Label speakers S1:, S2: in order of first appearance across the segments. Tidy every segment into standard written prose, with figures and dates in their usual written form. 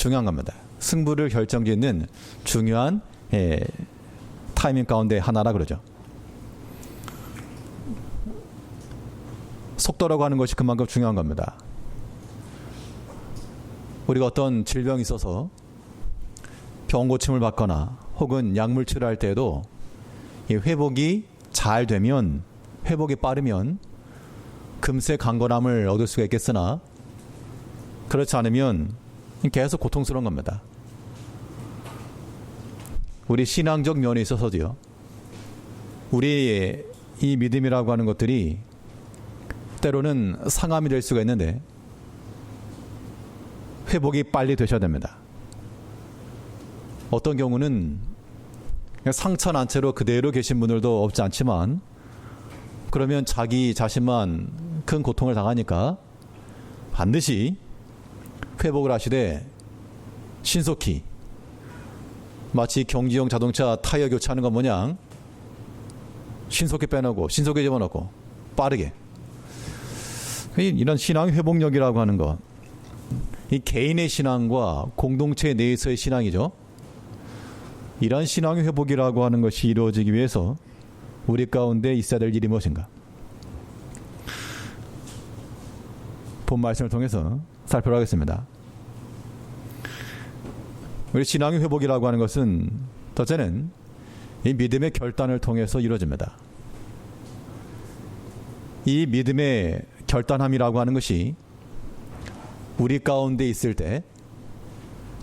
S1: 중요한 겁니다. 승부를 결정짓는 중요한 타이밍 가운데 하나라 그러죠. 속도라고 하는 것이 그만큼 중요한 겁니다. 우리가 어떤 질병이 있어서 병 고침을 받거나 혹은 약물 치료할 때에도 이 회복이 잘 되면, 회복이 빠르면 금세 강건함을 얻을 수가 있겠으나 그렇지 않으면 계속 고통스러운 겁니다. 우리 신앙적 면에 있어서도요, 우리 이 믿음이라고 하는 것들이 때로는 상함이 될 수가 있는데 회복이 빨리 되셔야 됩니다. 어떤 경우는 상처 난 채로 그대로 계신 분들도 없지 않지만, 그러면 자기 자신만 큰 고통을 당하니까 반드시 회복을 하시되 신속히 마치 경기용 자동차 타이어 교체하는 것 마냥 신속히 빼놓고 신속히 집어넣고 빠르게, 이런 신앙의 회복력이라고 하는 것, 이 개인의 신앙과 공동체 내에서의 신앙이죠. 이러한 신앙의 회복이라고 하는 것이 이루어지기 위해서 우리 가운데 있어야 될 일이 무엇인가? 본 말씀을 통해서 살펴보겠습니다. 우리 신앙의 회복이라고 하는 것은 첫째는 이 믿음의 결단을 통해서 이루어집니다. 이 믿음의 결단함이라고 하는 것이 우리 가운데 있을 때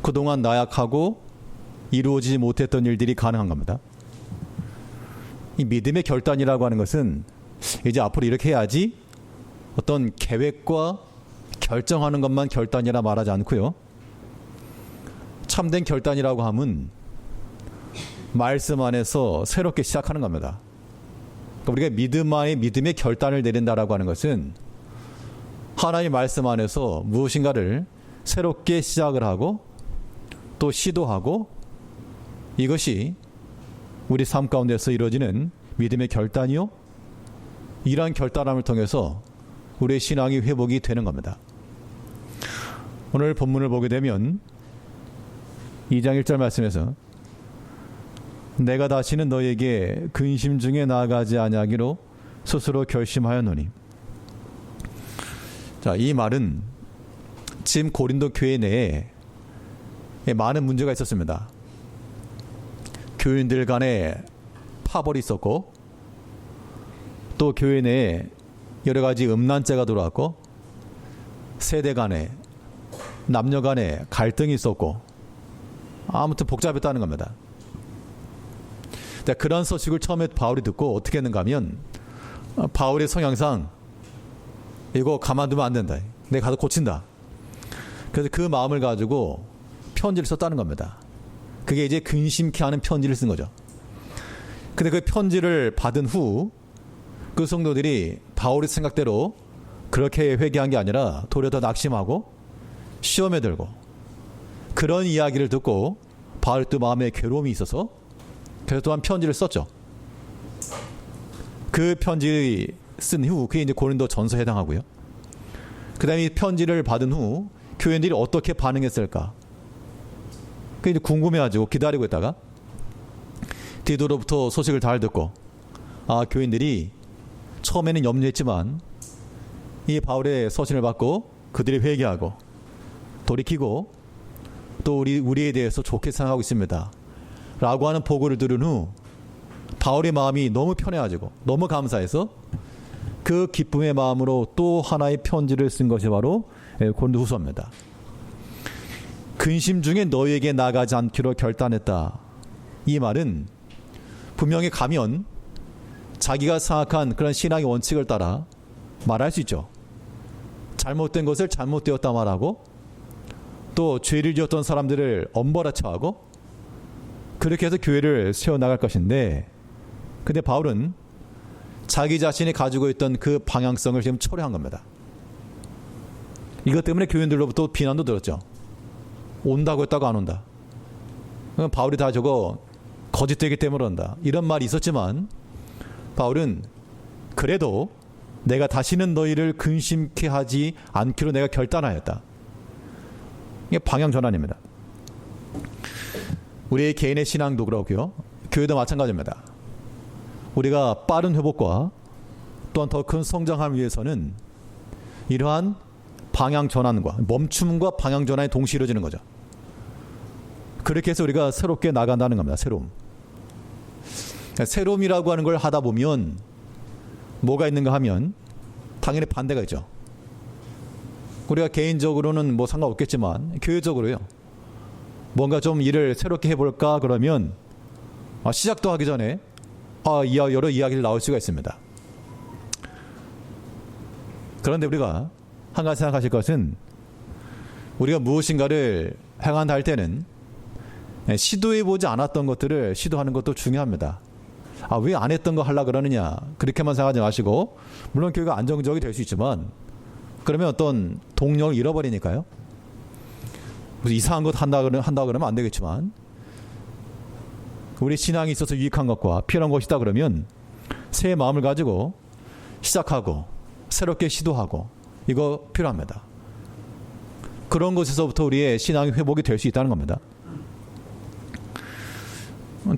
S1: 그동안 나약하고 이루어지지 못했던 일들이 가능한 겁니다. 이 믿음의 결단이라고 하는 것은 이제 앞으로 이렇게 해야지 어떤 계획과 결정하는 것만 결단이라 말하지 않고요, 참된 결단이라고 하면 말씀 안에서 새롭게 시작하는 겁니다. 그러니까 우리가 믿음 안에 믿음의 결단을 내린다라고 하는 것은 하나님의 말씀 안에서 무엇인가를 새롭게 시작을 하고 또 시도하고, 이것이 우리 삶 가운데서 이루어지는 믿음의 결단이요, 이러한 결단함을 통해서 우리의 신앙이 회복이 되는 겁니다. 오늘 본문을 보게 되면 2장 1절 말씀에서 내가 다시는 너에게 근심 중에 나아가지 아니하기로 스스로 결심하였노니. 자, 이 말은 지금 고린도 교회 내에 많은 문제가 있었습니다. 교인들 간에 파벌이 있었고, 또 교회 내에 여러 가지 음란죄가 들어왔고, 세대 간에, 남녀 간에 갈등이 있었고, 아무튼 복잡했다는 겁니다. 그런 소식을 처음에 바울이 듣고 어떻게 했는가 하면, 바울의 성향상 이거 가만두면 안 된다, 내가 가서 고친다. 그래서 그 마음을 가지고 편지를 썼다는 겁니다. 그게 이제 근심케 하는 편지를 쓴 거죠. 근데 그 편지를 받은 후 그 성도들이 바울의 생각대로 그렇게 회개한 게 아니라 도리어 더 낙심하고 시험에 들고, 그런 이야기를 듣고 바울 또 마음에 괴로움이 있어서 그래서 또한 편지를 썼죠. 그 편지 쓴 후, 그게 이제 고린도 전서에 해당하고요. 그 다음에 이 편지를 받은 후 교인들이 어떻게 반응했을까? 그게 이제 궁금해가지고 기다리고 있다가 디도로부터 소식을 잘 듣고, 교인들이 처음에는 염려했지만 이 바울의 서신을 받고 그들이 회개하고 돌이키고 또 우리에 대해서 좋게 생각하고 있습니다 라고 하는 보고를 들은 후 바울의 마음이 너무 편해가지고 너무 감사해서 그 기쁨의 마음으로 또 하나의 편지를 쓴 것이 바로 고린도후서입니다. 근심 중에 너에게 나가지 않기로 결단했다. 이 말은 분명히 가면 자기가 생각한 그런 신앙의 원칙을 따라 말할 수 있죠. 잘못된 것을 잘못되었다 말하고, 또 죄를 지었던 사람들을 엄벌하처하고, 그렇게 해서 교회를 세워나갈 것인데, 근데 바울은 자기 자신이 가지고 있던 그 방향성을 지금 초래한 겁니다. 이것 때문에 교인들로부터 비난도 들었죠. 온다고 했다고 안 온다. 바울이 다 저거 거짓되기 때문에 온다, 이런 말이 있었지만 바울은 그래도 내가 다시는 너희를 근심케 하지 않기로 내가 결단하였다. 이게 방향 전환입니다. 우리의 개인의 신앙도 그렇고요. 교회도 마찬가지입니다. 우리가 빠른 회복과 또한 더 큰 성장함을 위해서는 이러한 방향 전환과 멈춤과 방향 전환이 동시에 이루어지는 거죠. 그렇게 해서 우리가 새롭게 나간다는 겁니다. 새로움. 새로움이라고 하는 걸 하다 보면 뭐가 있는가 하면 당연히 반대가 있죠. 우리가 개인적으로는 뭐 상관없겠지만 교회적으로요. 뭔가 좀 일을 새롭게 해볼까 그러면 시작도 하기 전에 여러 이야기를 나올 수가 있습니다. 그런데 우리가 한 가지 생각하실 것은 우리가 무엇인가를 행한다 할 때는 시도해보지 않았던 것들을 시도하는 것도 중요합니다. 왜 안 했던 거 하려고 그러느냐 그렇게만 생각하지 마시고 물론 교회가 안정적이 될 수 있지만 그러면 어떤 동력을 잃어버리니까요. 무슨 이상한 것 한다 그러면 안 되겠지만 우리 신앙에 있어서 유익한 것과 필요한 것이다 그러면 새 마음을 가지고 시작하고 새롭게 시도하고 이거 필요합니다. 그런 것에서부터 우리의 신앙이 회복이 될 수 있다는 겁니다.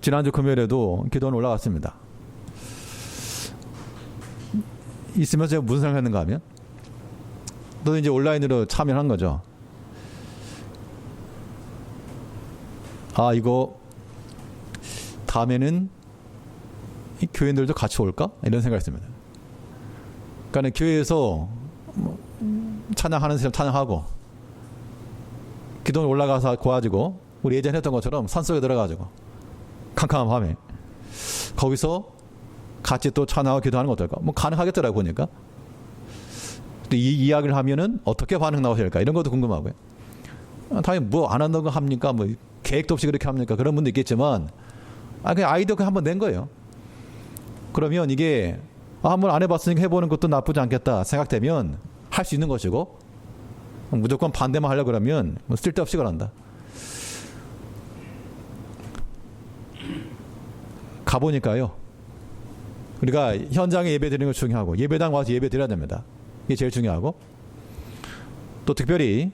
S1: 지난주 금요일에도 기도는 올라갔습니다. 있으면서 제가 무슨 생각을 했는가 하면 또 이제 온라인으로 참여한 거죠. 이거 다음에는 이 교인들도 같이 올까? 이런 생각을 했습니다. 그러니까 교회에서 찬양하는 사람 찬양하고 기도는 올라가서 고아지고 우리 예전에 했던 것처럼 산속에 들어가지고 캄캄한 밤에 거기서 같이 또 찬양하고 기도하는 거 어떨까? 뭐 가능하겠더라고 보니까. 또 이 이야기를 하면은 어떻게 반응 나오실까? 이런 것도 궁금하고요. 당연히 뭐 안 한다고 합니까? 뭐 계획도 없이 그렇게 합니까? 그런 분도 있겠지만 그냥 아이디어 한번 낸 거예요. 그러면 이게 한번 안 해봤으니까 해보는 것도 나쁘지 않겠다 생각되면 할 수 있는 것이고 무조건 반대만 하려고 그러면 뭐 쓸데없이 그런다. 가보니까요. 우리가 현장에 예배 드리는 거 중요하고 예배당 와서 예배 드려야 됩니다. 이게 제일 중요하고 또 특별히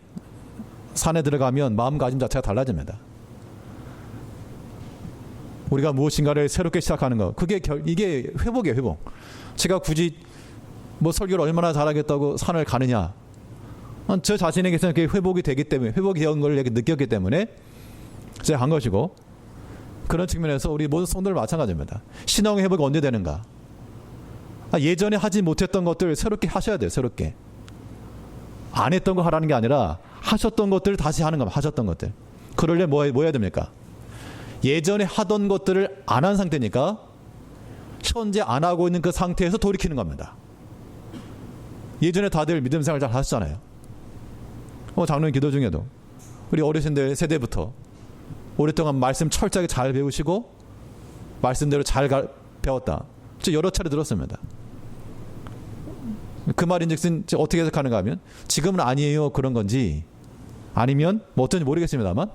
S1: 산에 들어가면 마음가짐 자체가 달라집니다. 우리가 무엇인가를 새롭게 시작하는 것 이게 회복이에요. 회복. 제가 굳이 뭐 설교를 얼마나 잘하겠다고 산을 가느냐. 저 자신에게서는 그게 회복이 되기 때문에 회복이 된 걸 느꼈기 때문에 제가 한 것이고 그런 측면에서 우리 모든 성도들 마찬가지입니다. 신앙의 회복이 언제 되는가? 예전에 하지 못했던 것들 새롭게 하셔야 돼요. 새롭게. 안 했던 거 하라는 게 아니라 하셨던 것들을 다시 하는 겁니다. 하셨던 것들. 그러려면 뭐 해야 됩니까? 예전에 하던 것들을 안 한 상태니까 현재 안 하고 있는 그 상태에서 돌이키는 겁니다. 예전에 다들 믿음 생활 잘 하셨잖아요. 장로님 기도 중에도 우리 어르신들 세대부터 오랫동안 말씀 철저하게 잘 배우시고 말씀대로 잘 배웠다. 저 여러 차례 들었습니다. 그 말인즉슨 어떻게 해석하는가 하면 지금은 아니에요 그런 건지 아니면 뭐 어떤지 모르겠습니다만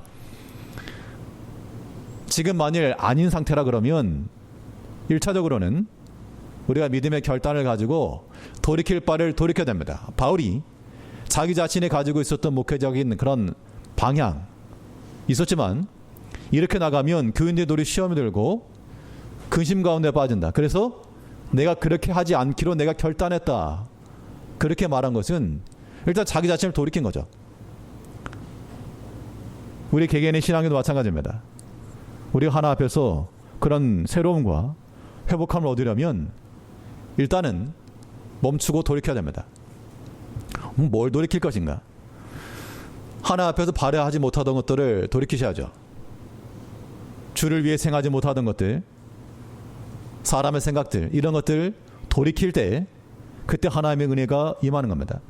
S1: 지금 만일 아닌 상태라 그러면 1차적으로는 우리가 믿음의 결단을 가지고 돌이킬 바를 돌이켜야 됩니다. 바울이 자기 자신이 가지고 있었던 목회적인 그런 방향 있었지만 이렇게 나가면 교인들이 시험이 들고 근심 가운데 빠진다. 그래서 내가 그렇게 하지 않기로 내가 결단했다. 그렇게 말한 것은 일단 자기 자신을 돌이킨 거죠. 우리 개개인의 신앙에도 마찬가지입니다. 우리가 하나 앞에서 그런 새로움과 회복함을 얻으려면 일단은 멈추고 돌이켜야 됩니다. 뭘 돌이킬 것인가? 하나 앞에서 발휘하지 못하던 것들을 돌이키셔야죠. 주를 위해 생하지 못하던 것들, 사람의 생각들, 이런 것들 돌이킬 때 그때 하나님의 은혜가 임하는 겁니다.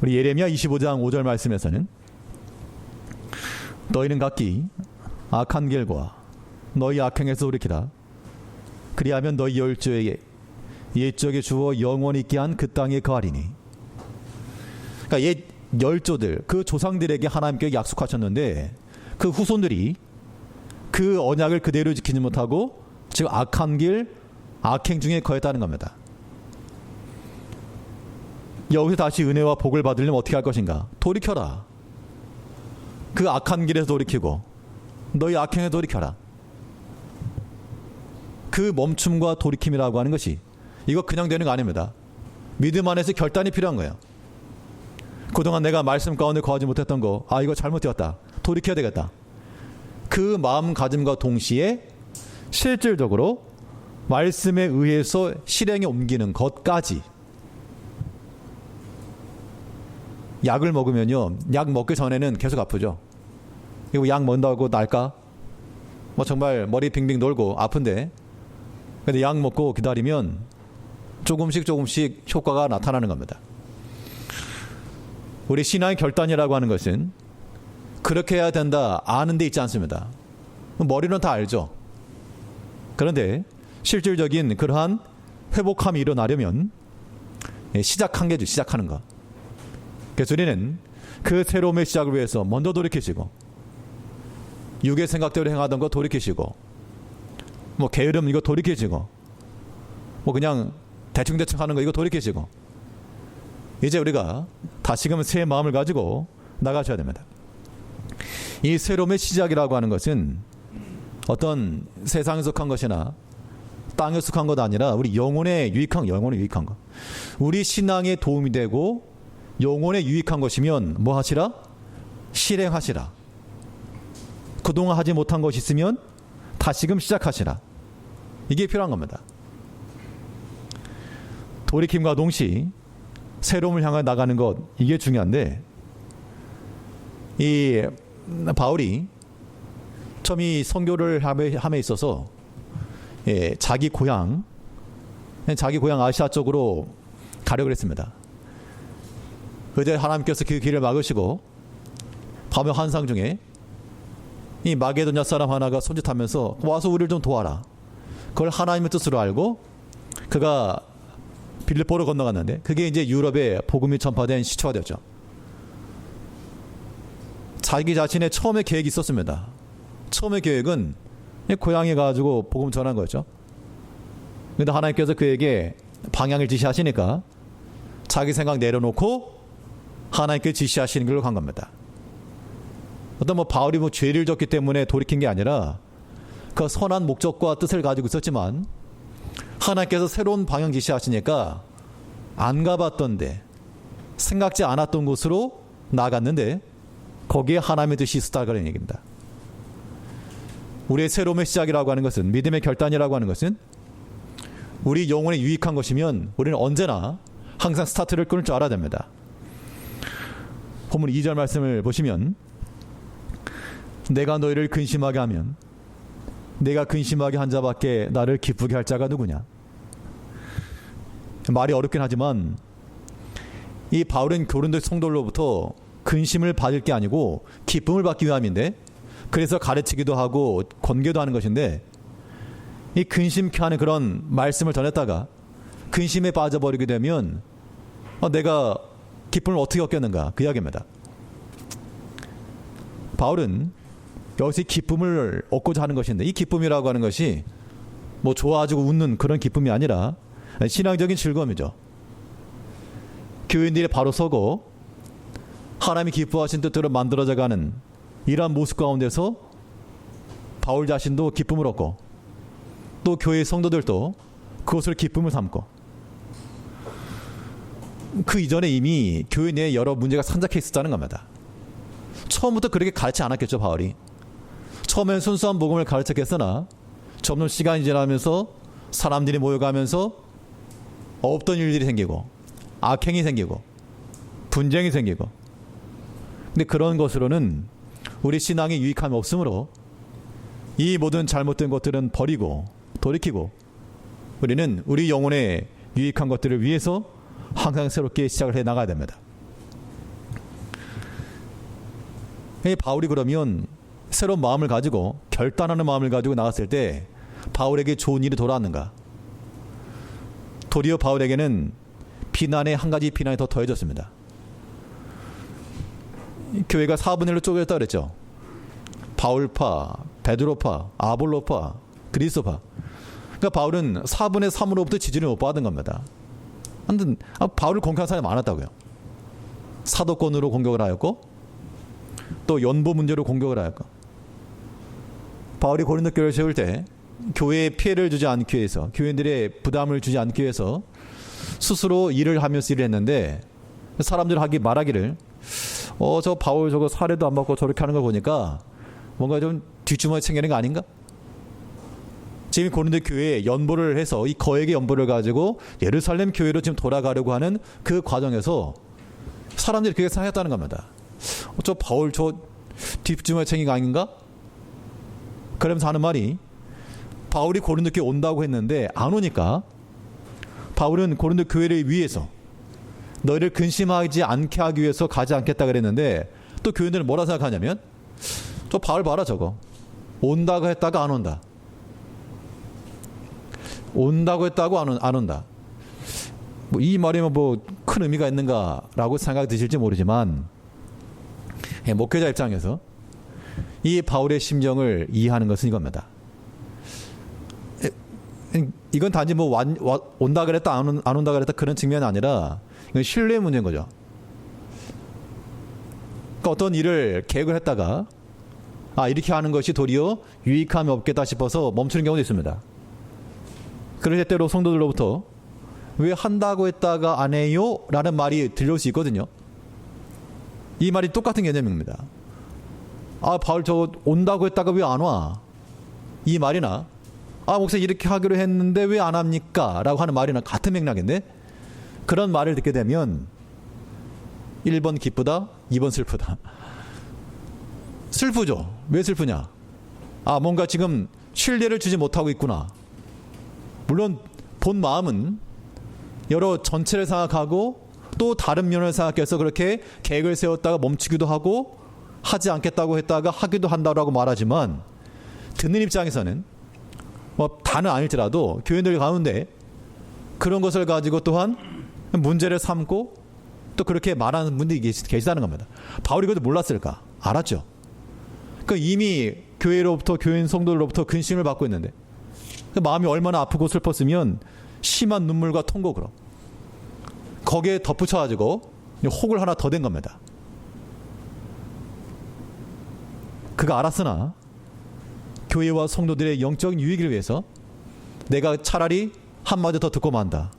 S1: 우리 예레미야 25장 5절 말씀에서는 너희는 각기 악한 길과 너희 악행에서 돌이키라. 그리하면 너희 열조에게 옛적에 주어 영원히 있게 한 그 땅에 거하리니. 그러니까 옛 열조들, 그 조상들에게 하나님께 약속하셨는데 그 후손들이 그 언약을 그대로 지키지 못하고 즉 악한 길, 악행 중에 거했다는 겁니다. 여기서 다시 은혜와 복을 받으려면 어떻게 할 것인가? 돌이켜라. 그 악한 길에서 돌이키고 너희 악행에 돌이켜라. 그 멈춤과 돌이킴이라고 하는 것이 이거 그냥 되는 거 아닙니다. 믿음 안에서 결단이 필요한 거예요. 그동안 내가 말씀 가운데 거하지 못했던 거, 이거 잘못되었다. 돌이켜야 되겠다. 그 마음가짐과 동시에 실질적으로 말씀에 의해서 실행에 옮기는 것까지. 약을 먹으면요, 약 먹기 전에는 계속 아프죠. 이거 약 먹는다고 날까? 정말 머리 빙빙 돌고 아픈데, 근데 약 먹고 기다리면 조금씩 효과가 나타나는 겁니다. 우리 신앙의 결단이라고 하는 것은 그렇게 해야 된다 아는 데 있지 않습니다. 머리는 다 알죠. 그런데 실질적인 그러한 회복함이 일어나려면 시작한 게죠. 시작하는 거. 그래서 우리는 그 새로움의 시작을 위해서 먼저 돌이키시고, 육의 생각대로 행하던 거 돌이키시고, 게으름 이거 돌이키시고, 그냥 대충 하는 거 이거 돌이키시고, 이제 우리가 다시금 새 마음을 가지고 나가셔야 됩니다. 이 새로움의 시작이라고 하는 것은 어떤 세상에 속한 것이나 땅에 속한 것 아니라 우리 영혼에 유익한 것. 우리 신앙에 도움이 되고 영혼에 유익한 것이면 뭐 하시라? 실행하시라. 그동안 하지 못한 것이 있으면 다시금 시작하시라. 이게 필요한 겁니다. 돌이킴과 동시 새로움을 향해 나가는 것, 이게 중요한데, 이 바울이 처음 이 선교를 함에 있어서 자기 고향 아시아 쪽으로 가려고 했습니다. 그때 하나님께서 그 길을 막으시고 밤의 환상 중에 이 마게도냐 사람 하나가 손짓하면서 와서 우리를 좀 도와라. 그걸 하나님의 뜻으로 알고 그가 빌립보로 건너갔는데, 그게 이제 유럽에 복음이 전파된 시초가 되었죠. 자기 자신의 처음의 계획이 있었습니다. 처음의 계획은 고향에 가지고 복음 전한 거였죠. 그런데 하나님께서 그에게 방향을 지시하시니까 자기 생각 내려놓고 하나님께 지시하시는 길로 간 겁니다. 어떤 바울이 죄를 졌기 때문에 돌이킨 게 아니라 그 선한 목적과 뜻을 가지고 있었지만, 하나님께서 새로운 방향 지시하시니까 안 가봤던데, 생각지 않았던 곳으로 나갔는데 거기에 하나님의 뜻이 있었다는 얘기입니다. 우리의 새로움의 시작이라고 하는 것은, 믿음의 결단이라고 하는 것은 우리 영혼에 유익한 것이면 우리는 언제나 항상 스타트를 끊을 줄 알아야 됩니다. 본문 2절 말씀을 보시면, 내가 너희를 근심하게 하면 내가 근심하게 한 자밖에 나를 기쁘게 할 자가 누구냐. 말이 어렵긴 하지만 이 바울은 고린도 성도로부터 근심을 받을 게 아니고 기쁨을 받기 위함인데, 그래서 가르치기도 하고 권계도 하는 것인데, 이 근심케 하는 그런 말씀을 전했다가 근심에 빠져버리게 되면 내가 기쁨을 어떻게 얻겠는가, 그 이야기입니다. 바울은 여기서 기쁨을 얻고자 하는 것인데, 이 기쁨이라고 하는 것이 좋아가지고 웃는 그런 기쁨이 아니라 신앙적인 즐거움이죠. 교인들이 바로 서고 하나님이 기뻐하신 뜻대로 만들어져가는 이러한 모습 가운데서 바울 자신도 기쁨을 얻고, 또 교회의 성도들도 그것을 기쁨을 삼고, 그 이전에 이미 교회 내에 여러 문제가 산적해 있었다는 겁니다. 처음부터 그렇게 가르치지 않았겠죠, 바울이. 처음엔 순수한 복음을 가르쳤겠으나 점점 시간이 지나면서 사람들이 모여가면서 없던 일들이 생기고, 악행이 생기고, 분쟁이 생기고, 근데 그런 것으로는 우리 신앙에 유익함이 없으므로 이 모든 잘못된 것들은 버리고 돌이키고, 우리는 우리 영혼에 유익한 것들을 위해서 항상 새롭게 시작을 해 나가야 됩니다. 바울이 그러면 새로운 마음을 가지고, 결단하는 마음을 가지고 나갔을 때 바울에게 좋은 일이 돌아왔는가? 도리어 바울에게는 비난에 한 가지 비난이 더 더해졌습니다. 교회가 4분의 1로 쪼개졌다 그랬죠. 바울파, 베드로파, 아볼로파, 그리스도파. 그러니까 바울은 4분의 3으로부터 지지를 못 받은 겁니다. 아무튼 바울을 공격한 사람이 많았다고요. 사도권으로 공격을 하였고, 또 연보 문제로 공격을 하였고, 바울이 고린도 교회를 세울 때 교회에 피해를 주지 않기 위해서, 교인들의 부담을 주지 않기 위해서 스스로 일을 하면서 일을 했는데, 사람들 말하기를 저 바울 저거 사례도 안 받고 저렇게 하는 걸 보니까 뭔가 좀 뒷주머니 챙기는 거 아닌가? 지금 고린도 교회에 연보를 해서 이 거액의 연보를 가지고 예루살렘 교회로 지금 돌아가려고 하는 그 과정에서 사람들이 그렇게 생각했다는 겁니다. 저 바울 저 뒷주머니 챙긴 거 아닌가? 그러면서 하는 말이, 바울이 고린도 교회 온다고 했는데 안 오니까 바울은 고린도 교회를 위해서 너희를 근심하지 않게 하기 위해서 가지 않겠다 그랬는데, 또 교인들은 뭐라 생각하냐면 저 바울 봐라 저거 온다고 했다가 안 온다, 온다고 했다고 안 온다. 뭐 이 말이 뭐 큰 의미가 있는가라고 생각이 드실지 모르지만, 목회자 입장에서 이 바울의 심정을 이해하는 것은 이겁니다. 이건 단지 뭐 온다 그랬다 안 온다 그랬다 그런 측면이 아니라 이건 신뢰의 문제인 거죠. 그러니까 어떤 일을 계획을 했다가 이렇게 하는 것이 도리어 유익함이 없겠다 싶어서 멈추는 경우도 있습니다. 그럴 때로 성도들로부터 왜 한다고 했다가 안 해요? 라는 말이 들려올 수 있거든요. 이 말이 똑같은 개념입니다. 바울 저 온다고 했다가 왜 안 와? 이 말이나 목사님 이렇게 하기로 했는데 왜 안 합니까? 라고 하는 말이나 같은 맥락인데, 그런 말을 듣게 되면 1번 기쁘다, 2번 슬프다. 슬프죠. 왜 슬프냐? 뭔가 지금 신뢰를 주지 못하고 있구나. 물론 본 마음은 여러 전체를 생각하고 또 다른 면을 생각해서 그렇게 계획을 세웠다가 멈추기도 하고 하지 않겠다고 했다가 하기도 한다고 말하지만, 듣는 입장에서는 다는 아닐지라도 교인들 가운데 그런 것을 가지고 또한 문제를 삼고 또 그렇게 말하는 분들이 계시다는 겁니다. 바울이 그것도 몰랐을까? 알았죠. 이미 교회로부터, 교인 성도들로부터 근심을 받고 있는데 마음이 얼마나 아프고 슬펐으면 심한 눈물과 통곡으로 거기에 덧붙여가지고 혹을 하나 더 댄 겁니다. 그가 알았으나 교회와 성도들의 영적인 유익을 위해서 내가 차라리 한마디 더 듣고 만다,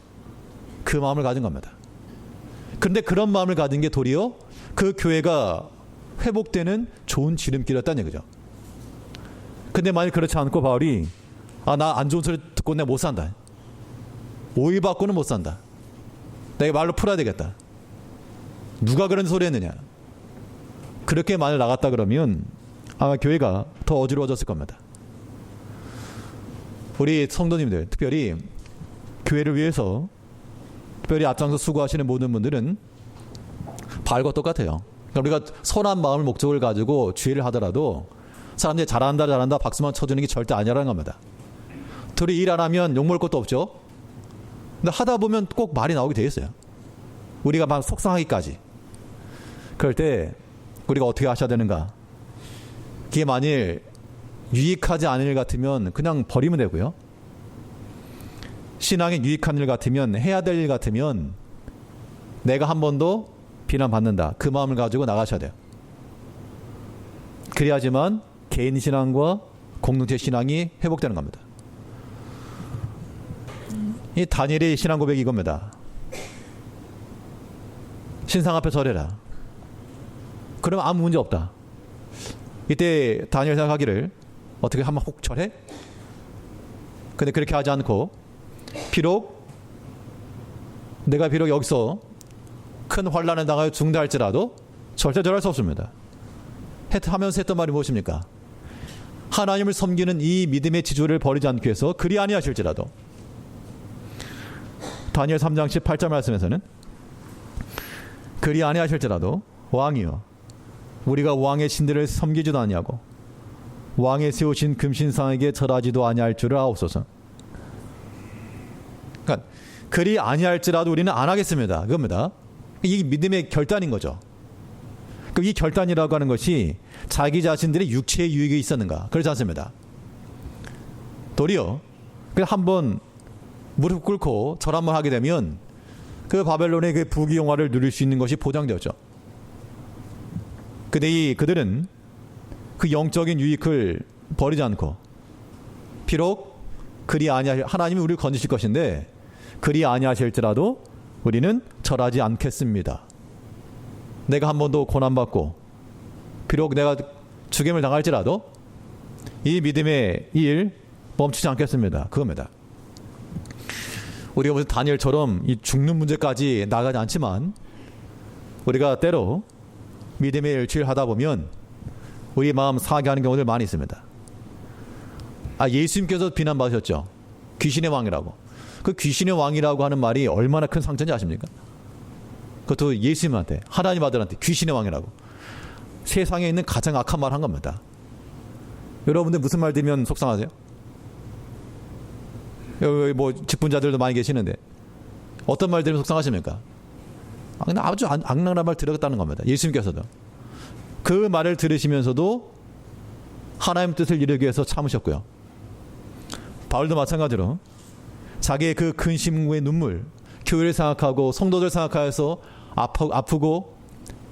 S1: 그 마음을 가진 겁니다. 그런데 그런 마음을 가진 게 도리어 그 교회가 회복되는 좋은 지름길이었다는 얘기죠. 근데 만약 그렇지 않고 바울이 나 안 좋은 소리 듣고 내가 못 산다, 오해받고는 못 산다, 내가 말로 풀어야 되겠다, 누가 그런 소리 했느냐, 그렇게 만약 나갔다 그러면 아마 교회가 더 어지러워졌을 겁니다. 우리 성도님들, 특별히 교회를 위해서 특별히 앞장서 수고하시는 모든 분들은 바울과 똑같아요. 그러니까 우리가 선한 마음을 목적을 가지고 주의를 하더라도 사람들이 잘한다 박수만 쳐주는 게 절대 아니라는 겁니다. 둘이 일 안 하면 욕먹을 것도 없죠. 근데 하다 보면 꼭 말이 나오게 돼 있어요. 우리가 막 속상하기까지. 그럴 때 우리가 어떻게 하셔야 되는가? 그게 만일 유익하지 않은 일 같으면 그냥 버리면 되고요. 신앙에 유익한 일 같으면, 해야 될 일 같으면 내가 한 번도 비난받는다, 그 마음을 가지고 나가셔야 돼요. 그래야지만 개인 신앙과 공동체 신앙이 회복되는 겁니다. 이 다니엘의 신앙 고백이 이겁니다. 신상 앞에 절해라. 그러면 아무 문제 없다. 이때 다니엘 생각하기를, 어떻게 한번 혹 절해? 근데 그렇게 하지 않고 내가 비록 여기서 큰 환난에 당하여 죽는다 할지라도 절대 절할 수 없습니다. 하면서 했던 말이 무엇입니까? 하나님을 섬기는 이 믿음의 지조를 버리지 않기 위해서 그리 아니하실지라도. 다니엘 3장 18절 말씀에서는 그리 아니하실지라도 왕이여, 우리가 왕의 신들을 섬기지도 아니하고 왕의 세우신 금신상에게 절하지도 아니할 줄을 아옵소서. 그러니까 그리 아니할지라도 우리는 안 하겠습니다, 그겁니다. 이게 믿음의 결단인 거죠. 그럼 이 결단이라고 하는 것이 자기 자신들의 육체의 유익이 있었는가? 그렇지 않습니다. 도리어 한번 무릎 꿇고 절 한번 하게 되면 그 바벨론의 그 부귀영화를 누릴 수 있는 것이 보장되었죠. 근데 그들은 그 영적인 유익을 버리지 않고, 비록 그리 아니하 하나님이 우리를 건지실 것인데 그리 아니하실지라도 우리는 절하지 않겠습니다. 내가 한 번도 고난받고 비록 내가 죽임을 당할지라도 이 믿음의 일 멈추지 않겠습니다. 그겁니다. 우리가 무슨 다니엘처럼 이 죽는 문제까지 나가지 않지만 우리가 때로 믿음의 일치를 하다 보면 우리 마음 상하게 하는 경우들 많이 있습니다. 예수님께서 비난받으셨죠. 귀신의 왕이라고. 그 귀신의 왕이라고 하는 말이 얼마나 큰 상처인지 아십니까? 그것도 예수님한테, 하나님 아들한테 귀신의 왕이라고. 세상에 있는 가장 악한 말 한 겁니다. 여러분들 무슨 말 들으면 속상하세요? 여기 뭐 직분자들도 많이 계시는데 어떤 말 들으면 속상하십니까? 아주 악랄한 말 들었다는 겁니다. 예수님께서도 그 말을 들으시면서도 하나님 뜻을 이루기 위해서 참으셨고요. 바울도 마찬가지로 자기의 그 근심의 눈물, 교회를 생각하고 성도들 생각하여서 아프고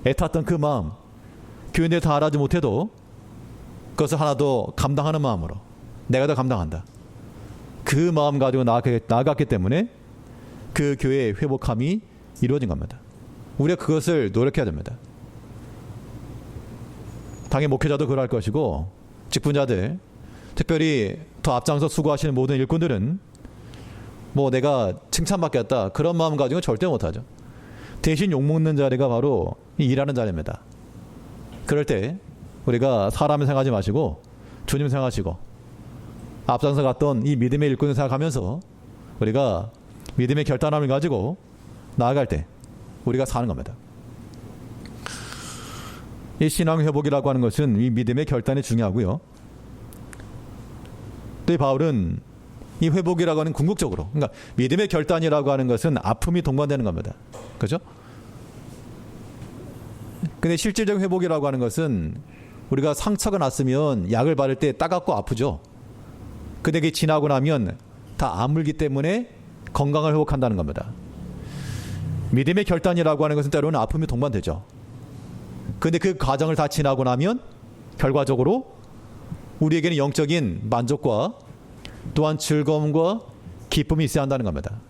S1: 애탔던 그 마음, 교인들 다 알아지 못해도 그것을 하나도 감당하는 마음으로 내가 더 감당한다. 그 마음 가지고 나아갔기 때문에 그 교회의 회복함이 이루어진 겁니다. 우리가 그것을 노력해야 됩니다. 당연히 목회자도 그럴 것이고 직분자들, 특별히 더 앞장서 수고하시는 모든 일꾼들은 뭐 내가 칭찬받겠다 그런 마음 가지고 절대 못하죠. 대신 욕먹는 자리가 바로 일하는 자리입니다. 그럴 때 우리가 사람을 생각하지 마시고 주님 생각하시고 앞장서 갔던 이 믿음의 일꾼을 생각하면서 우리가 믿음의 결단함을 가지고 나아갈 때 우리가 사는 겁니다. 이 신앙 회복이라고 하는 것은 이 믿음의 결단이 중요하고요. 또 이 바울은 이 회복이라고 하는 궁극적으로, 그러니까 믿음의 결단이라고 하는 것은 아픔이 동반되는 겁니다. 그렇죠? 근데 실질적 회복이라고 하는 것은 우리가 상처가 났으면 약을 바를 때 따갑고 아프죠. 근데 그게 지나고 나면 다 아물기 때문에 건강을 회복한다는 겁니다. 믿음의 결단이라고 하는 것은 때로는 아픔이 동반되죠. 근데 그 과정을 다 지나고 나면 결과적으로 우리에게는 영적인 만족과 또한 즐거움과 기쁨이 있어야 한다는 겁니다.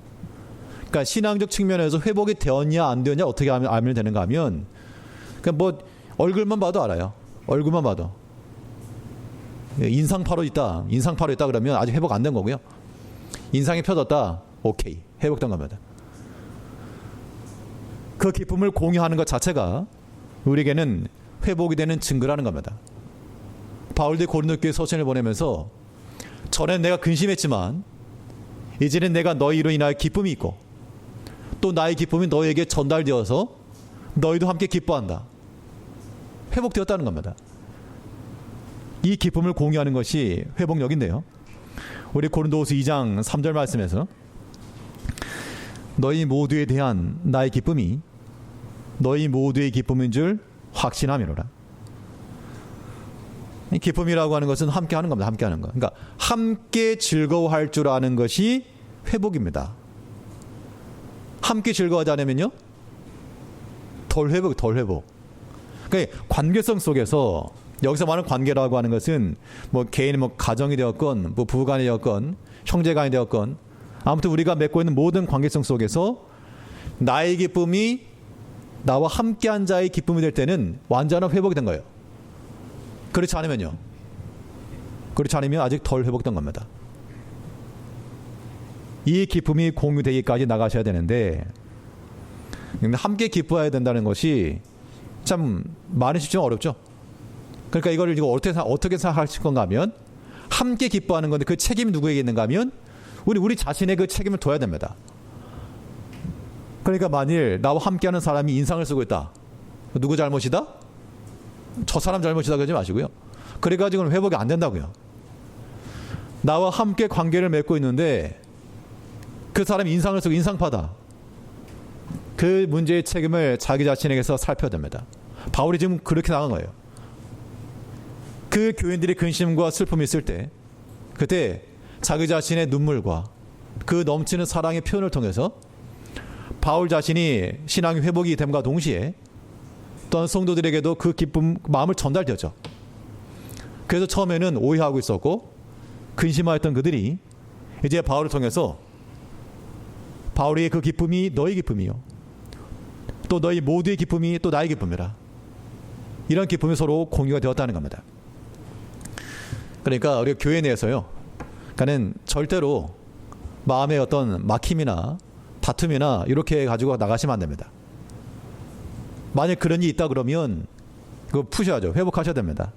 S1: 그러니까 신앙적 측면에서 회복이 되었냐 안 되었냐 어떻게 알면 되는가 하면 그냥 뭐 얼굴만 봐도 알아요. 얼굴만 봐도. 인상파로 있다. 인상파로 있다 그러면 아직 회복 안 된 거고요. 인상이 펴졌다. 오케이. 회복된 겁니다. 그 기쁨을 공유하는 것 자체가 우리에게는 회복이 되는 증거라는 겁니다. 바울도 고린도 교회 서신을 보내면서 전엔 내가 근심했지만 이제는 내가 너희로 인하여 기쁨이 있고 또 나의 기쁨이 너희에게 전달되어서 너희도 함께 기뻐한다. 회복되었다는 겁니다. 이 기쁨을 공유하는 것이 회복력인데요. 우리 고린도후서 2장 3절 말씀에서 너희 모두에 대한 나의 기쁨이 너희 모두의 기쁨인 줄 확신함이로라. 이 기쁨이라고 하는 것은 함께 하는 겁니다. 함께 하는 거. 그러니까 함께 즐거워할 줄 아는 것이 회복입니다. 함께 즐거워하지 않으면요? 덜 회복. 그러니까 관계성 속에서 여기서 말하는 관계라고 하는 것은 뭐 개인 뭐 가정이 되었건 뭐 부부간이 되었건 형제간이 되었건 아무튼 우리가 맺고 있는 모든 관계성 속에서 나의 기쁨이 나와 함께한 자의 기쁨이 될 때는 완전한 회복이 된 거예요. 그렇지 않으면요. 그렇지 않으면 아직 덜 회복된 겁니다. 이 기쁨이 공유되기까지 나가셔야 되는데 함께 기뻐해야 된다는 것이 참 말은 쉽지만 어렵죠. 그러니까 이걸 어떻게 생각하실 건가 하면 함께 기뻐하는 건데 그 책임이 누구에게 있는가 하면 우리 자신의 그 책임을 둬야 됩니다. 그러니까 만일 나와 함께하는 사람이 인상을 쓰고 있다. 누구 잘못이다? 저 사람 잘못이다 그러지 마시고요. 그래가지고는 회복이 안 된다고요. 나와 함께 관계를 맺고 있는데 그 사람이 인상을 쓰고 인상파다. 그 문제의 책임을 자기 자신에게서 살펴야 됩니다. 바울이 지금 그렇게 나간 거예요. 그 교인들이 근심과 슬픔이 있을 때 그때 자기 자신의 눈물과 그 넘치는 사랑의 표현을 통해서 바울 자신이 신앙의 회복이 됨과 동시에 또한 성도들에게도 그 기쁨 마음을 전달되었죠. 그래서 처음에는 오해하고 있었고 근심하였던 그들이 이제 바울을 통해서 바울의 그 기쁨이 너희 기쁨이요, 또 너희 모두의 기쁨이 또 나의 기쁨이라, 이런 기쁨이 서로 공유가 되었다는 겁니다. 그러니까 우리가 교회 내에서요, 그러니까는 절대로 마음의 어떤 막힘이나 다툼이나 이렇게 가지고 나가시면 안 됩니다. 만약 그런 일이 있다 그러면 그거 푸셔야죠. 회복하셔야 됩니다.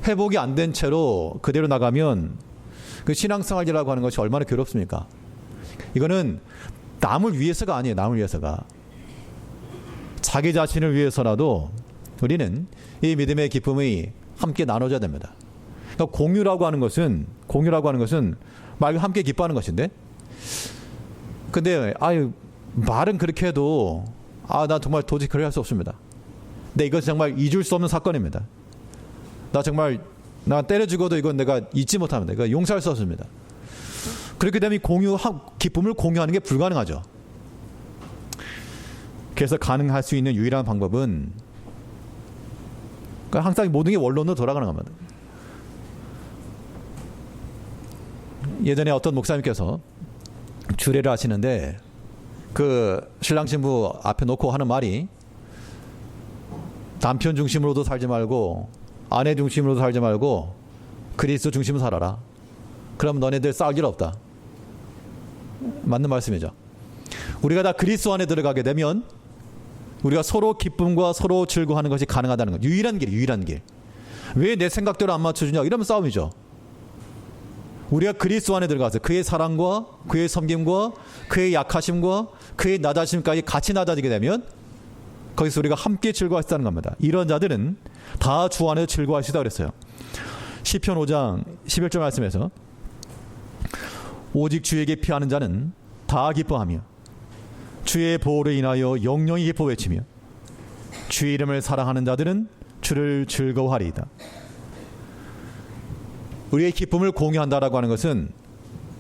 S1: 회복이 안 된 채로 그대로 나가면 그 신앙생활이라고 하는 것이 얼마나 괴롭습니까? 이거는 남을 위해서가 아니에요. 남을 위해서가. 자기 자신을 위해서라도 우리는 이 믿음의 기쁨이 함께 나눠져야 됩니다. 그러니까 공유라고 하는 것은 말 함께 기뻐하는 것인데, 근데 말은 그렇게 해도 나 정말 도저히 그럴 수 없습니다. 근데 이것은 정말 잊을 수 없는 사건입니다. 나 때려 죽어도 이건 내가 잊지 못합니다. 이거 용서할 수 없습니다. 그렇게 되면 기쁨을 공유하는 게 불가능하죠. 그래서 가능할 수 있는 유일한 방법은 항상 모든 게 원론으로 돌아가는 겁니다. 예전에 어떤 목사님께서 주례를 하시는데 그 신랑 신부 앞에 놓고 하는 말이, 남편 중심으로도 살지 말고 아내 중심으로도 살지 말고 그리스도 중심으로 살아라. 그럼 너네들 싸울 일 없다. 맞는 말씀이죠. 우리가 다 그리스도 안에 들어가게 되면 우리가 서로 기쁨과 서로 즐거워하는 것이 가능하다는 것. 유일한 길. 왜 내 생각대로 안 맞춰주냐, 이러면 싸움이죠. 우리가 그리스도 안에 들어가서 그의 사랑과 그의 섬김과 그의 약하심과 그의 낮아짐까지 같이 낮아지게 되면 거기서 우리가 함께 즐거워할 수 있다는 겁니다. 이런 자들은 다 주 안에서 즐거워할 수 있다고 그랬어요. 시편 5장 11절 말씀에서 오직 주에게 피하는 자는 다 기뻐하며 주의 보호를 인하여 영영이 기뻐 외치며 주의 이름을 사랑하는 자들은 주를 즐거워하리이다. 우리의 기쁨을 공유한다라고 하는 것은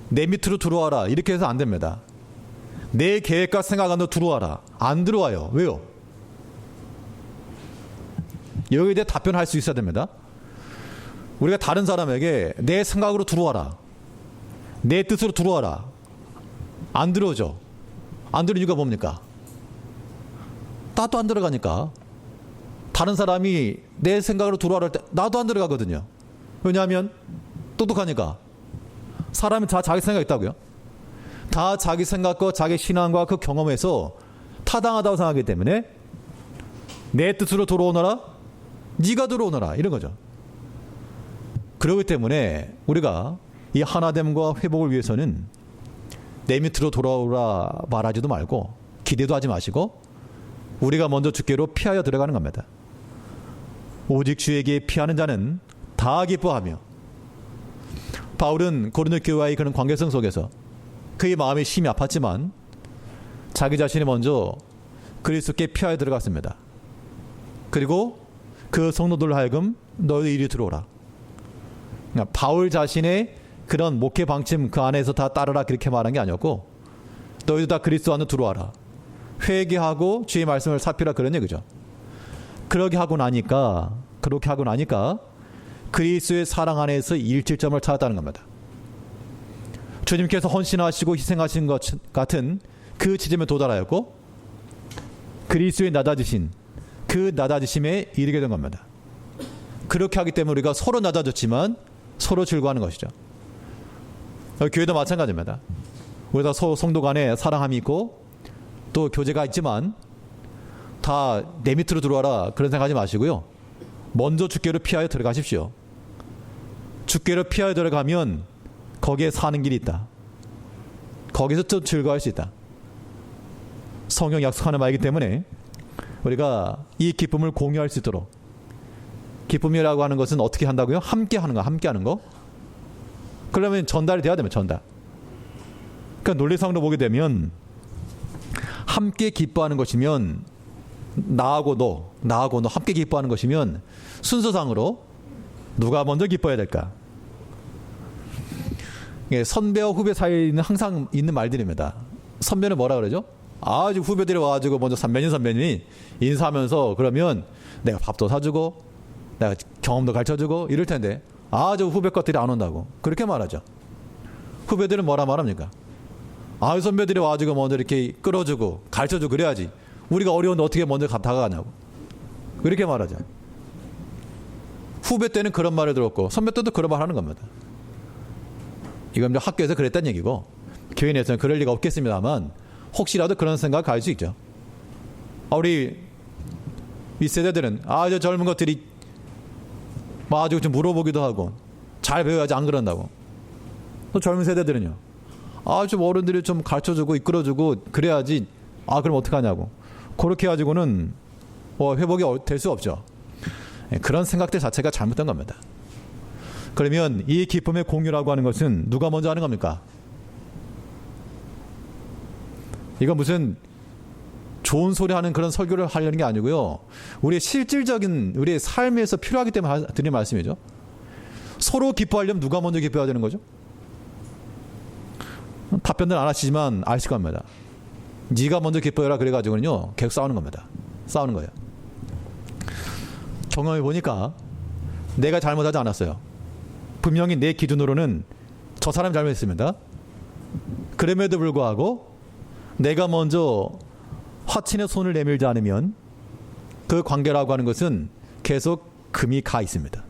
S1: 내 밑으로 들어와라 이렇게 해서 안 됩니다. 내 계획과 생각 안으로 들어와라. 안 들어와요. 왜요? 여기에 대해 답변할 수 있어야 됩니다. 우리가 다른 사람에게 내 생각으로 들어와라, 내 뜻으로 들어와라, 안 들어오죠. 안 들어오는 이유가 뭡니까? 나도 안 들어가니까. 다른 사람이 내 생각으로 들어와라 할 때 나도 안 들어가거든요. 왜냐하면 똑똑하니까. 사람이 다 자기 생각이 있다고요. 다 자기 생각과 자기 신앙과 그 경험에서 타당하다고 생각하기 때문에 내 뜻으로 들어오너라, 네가 들어오너라, 이런 거죠. 그렇기 때문에 우리가 이 하나됨과 회복을 위해서는 내 밑으로 돌아오라 말하지도 말고 기대도 하지 마시고 우리가 먼저 주께로 피하여 들어가는 겁니다. 오직 주에게 피하는 자는 다 기뻐하며. 바울은 고린도 교회와의 그런 관계성 속에서 그의 마음이 심히 아팠지만 자기 자신이 먼저 그리스도께 피하여 들어갔습니다. 그리고 그 성도들로 하여금 너희 이리 들어오라. 그러니까 바울 자신의 그런 목회 방침 그 안에서 다 따르라 그렇게 말한 게 아니었고, 너희도 다 그리스도 안으로 들어와라, 회개하고 주의 말씀을 살피라, 그런 얘기죠. 그렇게 하고 나니까 그리스도의 사랑 안에서 일치점을 찾았다는 겁니다. 주님께서 헌신하시고 희생하신 것 같은 그 지점에 도달하였고 그리스도의 낮아지신 그 낮아지심에 이르게 된 겁니다. 그렇게 하기 때문에 우리가 서로 낮아졌지만 서로 즐거워하는 것이죠. 교회도 마찬가지입니다. 우리 다 성도 간에 사랑함이 있고 또 교제가 있지만 다 내 밑으로 들어와라 그런 생각하지 마시고요. 먼저 주께로 피하여 들어가십시오. 주께로 피하여 들어가면 거기에 사는 길이 있다. 거기서 좀 즐거워할 수 있다. 성경 약속하는 말이기 때문에 우리가 이 기쁨을 공유할 수 있도록. 기쁨이라고 하는 것은 어떻게 한다고요? 함께 하는 거, 함께 하는 거. 그러면 전달이 돼야 되면 전달. 그러니까 논리상으로 보게 되면 함께 기뻐하는 것이면 나하고 너 함께 기뻐하는 것이면 순서상으로 누가 먼저 기뻐해야 될까? 선배와 후배 사이에는 항상 있는 말들입니다. 선배는 뭐라 그러죠? 아주 후배들이 와가지고 먼저 선배님이 인사하면서 그러면 내가 밥도 사주고 내가 경험도 가르쳐주고 이럴 텐데 저 후배 것들이 안 온다고 그렇게 말하죠. 후배들은 뭐라 말합니까? 선배들이 와가지고 먼저 이렇게 끌어주고 가르쳐주고 그래야지 우리가 어려운데 어떻게 먼저 다가가냐고 그렇게 말하죠. 후배 때는 그런 말을 들었고 선배 때도 그런 말 하는 겁니다. 이건 학교에서 그랬다는 얘기고 교회 내에서는 그럴 리가 없겠습니다만 혹시라도 그런 생각을 가질 수 있죠. 우리 윗세대들은 저 젊은 것들이 아주 좀 물어보기도 하고 잘 배워야지 안 그런다고. 또 젊은 세대들은요. 좀 어른들이 좀 가르쳐주고 이끌어주고 그래야지 그럼 어떡하냐고. 그렇게 해가지고는 회복이 될 수 없죠. 그런 생각들 자체가 잘못된 겁니다. 그러면 이 기쁨의 공유라고 하는 것은 누가 먼저 하는 겁니까? 이거 무슨 좋은 소리 하는 그런 설교를 하려는 게 아니고요. 우리의 실질적인 우리의 삶에서 필요하기 때문에 드리는 말씀이죠. 서로 기뻐하려면 누가 먼저 기뻐해야 되는 거죠? 답변들 안 하시지만 아실 겁니다. 네가 먼저 기뻐해라 그래가지고는요 계속 싸우는 겁니다. 싸우는 거예요. 경험해 보니까 내가 잘못하지 않았어요. 분명히 내 기준으로는 저 사람이 잘못했습니다. 그럼에도 불구하고 내가 먼저 화친의 손을 내밀지 않으면 그 관계라고 하는 것은 계속 금이 가 있습니다.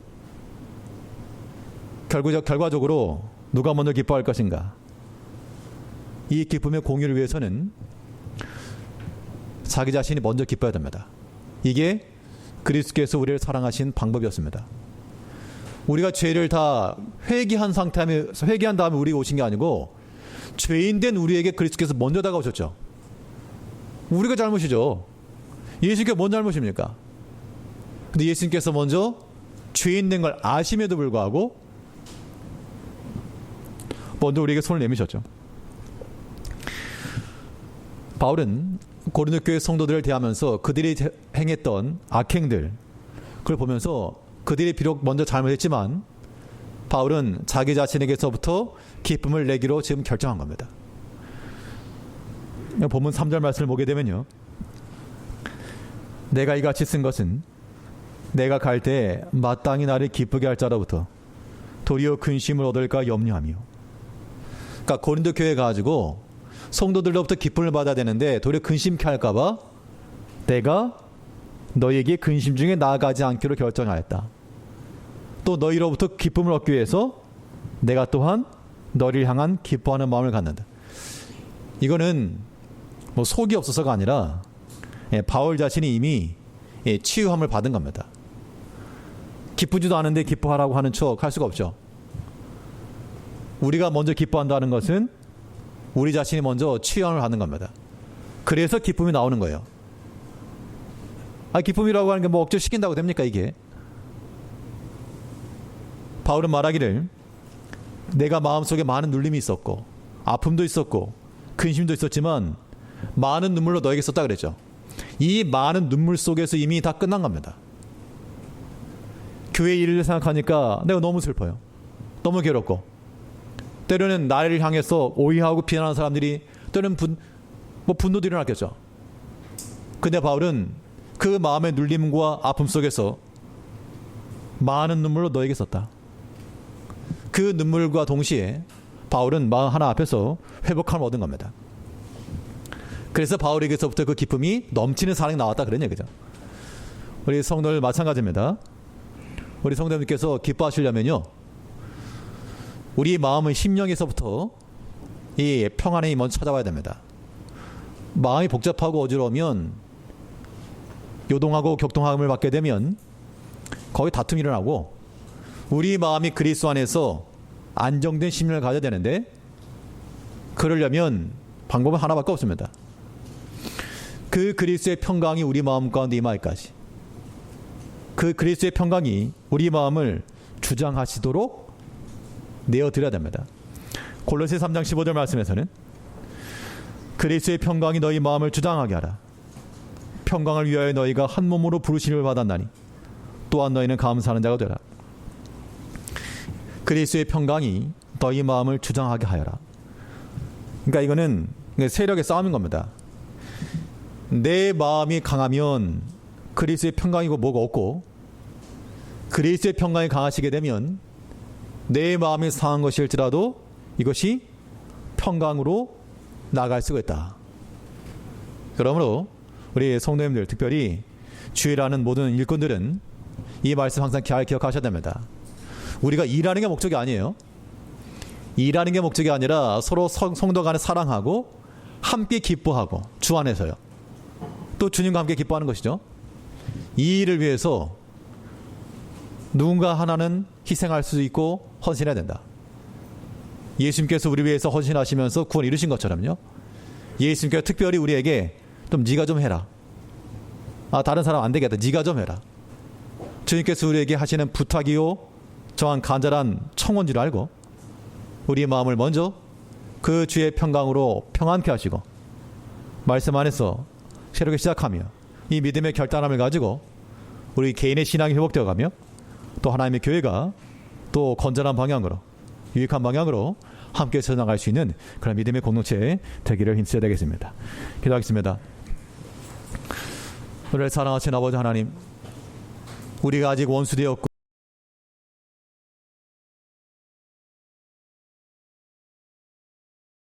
S1: 결과적으로 누가 먼저 기뻐할 것인가? 이 기쁨의 공유를 위해서는 자기 자신이 먼저 기뻐야 됩니다. 이게 그리스도께서 우리를 사랑하신 방법이었습니다. 우리가 죄를 다 회개한 다음에 우리가 오신 게 아니고 죄인된 우리에게 그리스도께서 먼저 다가오셨죠. 우리가 잘못이죠. 예수님께 뭔 잘못입니까? 근데 예수님께서 먼저 죄인된 걸 아심에도 불구하고 먼저 우리에게 손을 내미셨죠. 바울은 고린도 교회 성도들을 대하면서 그들이 행했던 악행들 그걸 보면서 그들이 비록 먼저 잘못했지만 바울은 자기 자신에게서부터 기쁨을 내기로 지금 결정한 겁니다. 본문 3절 말씀을 보게 되면요. 내가 이같이 쓴 것은 내가 갈 때 마땅히 나를 기쁘게 할 자로부터 도리어 근심을 얻을까 염려하며. 그러니까 고린도 교회 가지고 성도들로부터 기쁨을 받아야 되는데 도리어 근심케 할까 봐 내가 너에게 근심 중에 나아가지 않기로 결정하였다. 또 너희로부터 기쁨을 얻기 위해서 내가 또한 너를 향한 기뻐하는 마음을 갖는다. 이거는 속이 없어서가 아니라 바울 자신이 이미 치유함을 받은 겁니다. 기쁘지도 않은데 기뻐하라고 하는 척 할 수가 없죠. 우리가 먼저 기뻐한다는 것은 우리 자신이 먼저 치유함을 받는 겁니다. 그래서 기쁨이 나오는 거예요. 기쁨이라고 하는 게 억지로 시킨다고 됩니까 이게? 바울은 말하기를 내가 마음속에 많은 눌림이 있었고 아픔도 있었고 근심도 있었지만 많은 눈물로 너에게 썼다 그랬죠. 이 많은 눈물 속에서 이미 다 끝난 겁니다. 교회 일을 생각하니까 내가 너무 슬퍼요. 너무 괴롭고 때로는 나를 향해서 오해하고 비난하는 사람들이 때로는 분노도 일어났겠죠. 근데 바울은 그 마음의 눌림과 아픔 속에서 많은 눈물로 너에게 썼다. 그 눈물과 동시에 바울은 마음 하나 앞에서 회복함을 얻은 겁니다. 그래서 바울에게서부터 그 기쁨이 넘치는 사랑이 나왔다 그런 얘기죠. 우리 성도들 마찬가지입니다. 우리 성도님께서 기뻐하시려면요, 우리 마음의 심령에서부터 이 평안이 먼저 찾아와야 됩니다. 마음이 복잡하고 어지러우면 요동하고 격동함을 받게 되면 거의 다툼이 일어나고 우리 마음이 그리스도 안에서 안정된 심령을 가져야 되는데 그러려면 방법은 하나밖에 없습니다. 그 그리스도의 평강이 우리 마음 가운데 임하기까지 그 그리스도의 평강이 우리 마음을 주장하시도록 내어드려야 됩니다. 골로새 3장 15절 말씀에서는 그리스도의 평강이 너희 마음을 주장하게 하라. 평강을 위하여 너희가 한 몸으로 부르심을 받았나니 또한 너희는 감사하는 자가 되라. 그리스도의 평강이 너희 마음을 주장하게 하여라. 그러니까 이거는 세력의 싸움인 겁니다. 내 마음이 강하면 그리스도의 평강이고 뭐가 없고 그리스도의 평강이 강하시게 되면 내 마음이 상한 것일지라도 이것이 평강으로 나갈 수가 있다. 그러므로 우리 성도님들, 특별히 주일하는 모든 일꾼들은 이 말씀 항상 잘 기억하셔야 됩니다. 우리가 일하는 게 목적이 아니에요. 일하는 게 목적이 아니라 서로 성도 간에 사랑하고 함께 기뻐하고 주 안에서요. 또 주님과 함께 기뻐하는 것이죠. 이 일을 위해서 누군가 하나는 희생할 수 있고 헌신해야 된다. 예수님께서 우리 위해서 헌신하시면서 구원 이루신 것처럼요. 예수님께서 특별히 우리에게 좀 네가 좀 해라. 다른 사람 안 되겠다. 네가 좀 해라. 주님께서 우리에게 하시는 부탁이요 저한 간절한 청원인 줄 알고 우리의 마음을 먼저 그 주의 평강으로 평안케 하시고 말씀 안에서 새롭게 시작하며 이 믿음의 결단함을 가지고 우리 개인의 신앙이 회복되어 가며 또 하나님의 교회가 또 건전한 방향으로 유익한 방향으로 함께 서나갈 수 있는 그런 믿음의 공동체 되기를 힘써야 되겠습니다. 기도하겠습니다. 우리를 사랑하신 아버지 하나님, 우리가 아직 원수되었고